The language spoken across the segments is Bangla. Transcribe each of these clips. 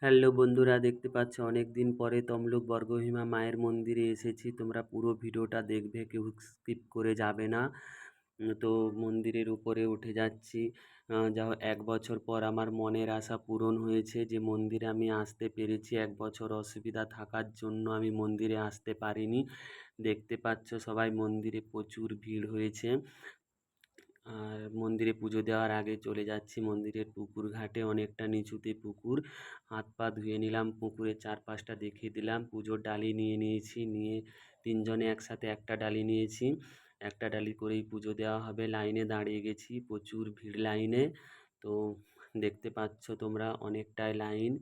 হ্যালো বন্ধুরা, দেখতে পাচ্ছ অনেক দিন পরে তমলুক বর্গভীমা মায়ের মন্দিরে এসেছি। তোমরা পুরো ভিডিওটা দেখবে, কেউ স্কিপ করে যাবে না। তো মন্দিরের উপরে উঠে যাচ্ছি। যা হোক, 1 বছর পর আমার মনের আশা পূরণ হয়েছে যে মন্দিরে আমি আসতে পেরেছি। 1 বছর অসুবিধা থাকার জন্য আমি মন্দিরে আসতে পারিনি। দেখতে পাচ্ছ সবাই, মন্দিরে প্রচুর ভিড় হয়েছে। আর মন্দিরে পুজো দেওয়ার আগে চলে যাচ্ছি মন্দিরের পুকুর ঘাটে, অনেকটা নিচুতে পুকুর। হাত পা ধুয়ে নিলাম, পুকুরের চারপাশটা দেখিয়ে দিলাম। পুজোর ডালি নিয়ে নিয়েছি, নিয়ে তিনজনে একসাথে একটা ডালি নিয়েছি। একটা ডালি করেই পুজো দেওয়া হবে। লাইনে দাঁড়িয়ে গেছি, প্রচুর ভিড় লাইনে। তো দেখতে পাচ্ছ তোমরা, অনেকটাই লাইন।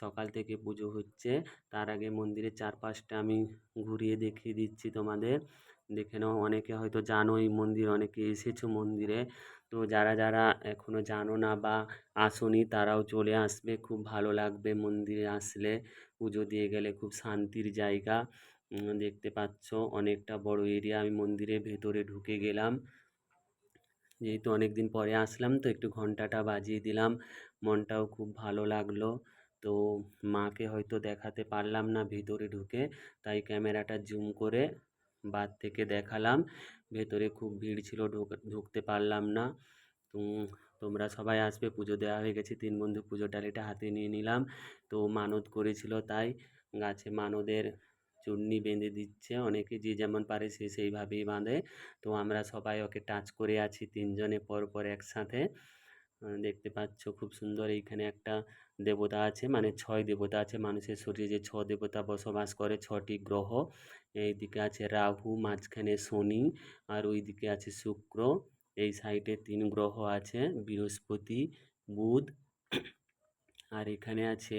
সকাল থেকে পুজো হচ্ছে। তার আগে মন্দিরের চারপাশটা আমি ঘুরিয়ে দেখিয়ে দিচ্ছি তোমাদের। দেখে নাও, অনেকে হয়তো জানো এই মন্দির, অনেকে এসেছো মন্দিরে। তো যারা যারা এখনো জানো না বা আসোনি, তারাও চলে আসবে, খুব ভালো লাগবে মন্দিরে আসলে। পুজো দিয়ে গেলে খুব শান্তির জায়গা। দেখতে পাচ্ছ অনেকটা বড় এরিয়া। আমি মন্দিরের ভেতরে ঢুকে গেলাম, যেহেতু অনেক দিন পরে আসলাম তো একটু ঘন্টাটা বাজিয়ে দিলাম। মনটাও খুব ভালো লাগলো। তো মাকে হয়তো দেখাতে পারলাম না ভেতরে ঢুকে, তাই ক্যামেরাটা জুম করে বাদ থেকে দেখালাম। ভেতরে খুব ভিড় ছিল, ঢুকতে পারলাম না। তো তোমরা সবাই আসবে। পুজো দেওয়া হয়ে গেছে, তিন বন্ধু পুজোর ডালিটা হাতে নিয়ে নিলাম। তো মানত করেছিল, তাই গাছে মানদের চূর্ণি বেঁধে দিচ্ছে অনেকে, যে যেমন পারে সে সেইভাবেই বাঁধে। তো আমরা সবাই ওকে টাচ করে আছি তিনজনে পর পর একসাথে। দেখতে পাচ্ছ খুব সুন্দর। এইখানে একটা দেবতা আছে, মানে 6 দেবতা আছে। মানুষের শরীরে যে 6 দেবতা বসবাস করে, 6টি গ্রহ। এইদিকে আছে রাহু, মাঝখানে শনি, আর ওইদিকে আছে শুক্র। এই সাইডে 3 গ্রহ আছে, বৃহস্পতি, বুধ, আর এখানে আছে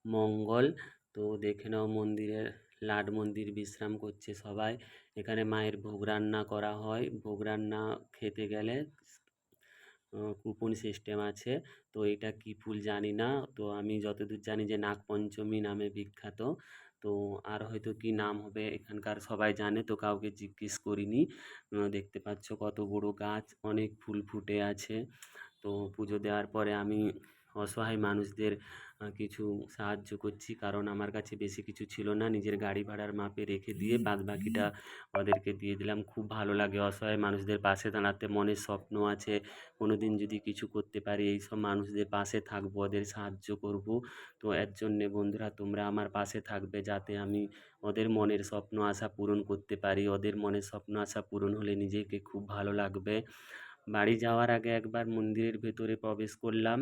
মঙ্গল। তো দেখে নাও, মন্দিরের লাট মন্দির বিশ্রাম করছে সবাই। এখানে মায়ের ভোগ রান্না করা হয়। ভোগ রান্না খেতে গেলে কুপন সিস্টেম আছে। তো এটা কি ফুল জানি না, তো আমি যতদূর জানি যে নাগপঞ্চমী নামে বিখ্যাত। তো আর হয়তো কি নাম হবে, এখানকার সবাই জানে, তো কাউকে জিজ্ঞেস করিনি। দেখতে পাচ্ছ কত বড় গাছ, অনেক ফুল ফুটে আছে। তো পুজো দেওয়ার পরে আমি অসহায় মানুষদের কিছু সাহায্য করছি, কারণ আমার কাছে বেশি কিছু ছিল না। নিজের গাড়ি ভাড়ার মাপে রেখে দিয়ে বাদবাকিটা ওদেরকে দিয়ে দিলাম। খুব ভালো লাগে অসহায় মানুষদের পাশে দাঁড়াতে। মনের স্বপ্ন আছে, কোনো দিন যদি কিছু করতে পারি, এইসব মানুষদের পাশে থাকবো, ওদের সাহায্য করব। তো এর জন্যে বন্ধুরা, তোমরা আমার পাশে থাকবে, যাতে আমি ওদের মনের স্বপ্ন আশা পূরণ করতে পারি। ওদের মনের স্বপ্ন আশা পূরণ হলে নিজেকে খুব ভালো লাগবে। বাড়ি যাওয়ার আগে একবার মন্দিরের ভেতরে প্রবেশ করলাম,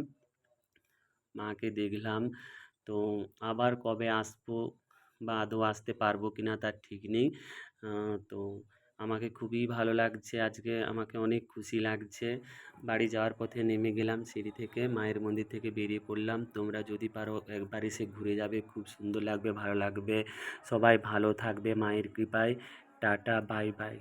মাকে দেখলাম। তো আবার কবে আসবো বা আদৌ আসতে পারবো কিনা তার ঠিক নেই। তো আমাকে খুবই ভালো লাগছে আজকে, আমাকে অনেক খুশি লাগছে। বাড়ি যাওয়ার পথে নেমে গেলাম সিঁড়ি থেকে, মায়ের মন্দির থেকে বেরিয়ে পড়লাম। তোমরা যদি পারো একবার এসে ঘুরে যাবে, খুব সুন্দর লাগবে, ভালো লাগবে। সবাই ভালো থাকবে মায়ের কৃপায়। Tata, bye bye.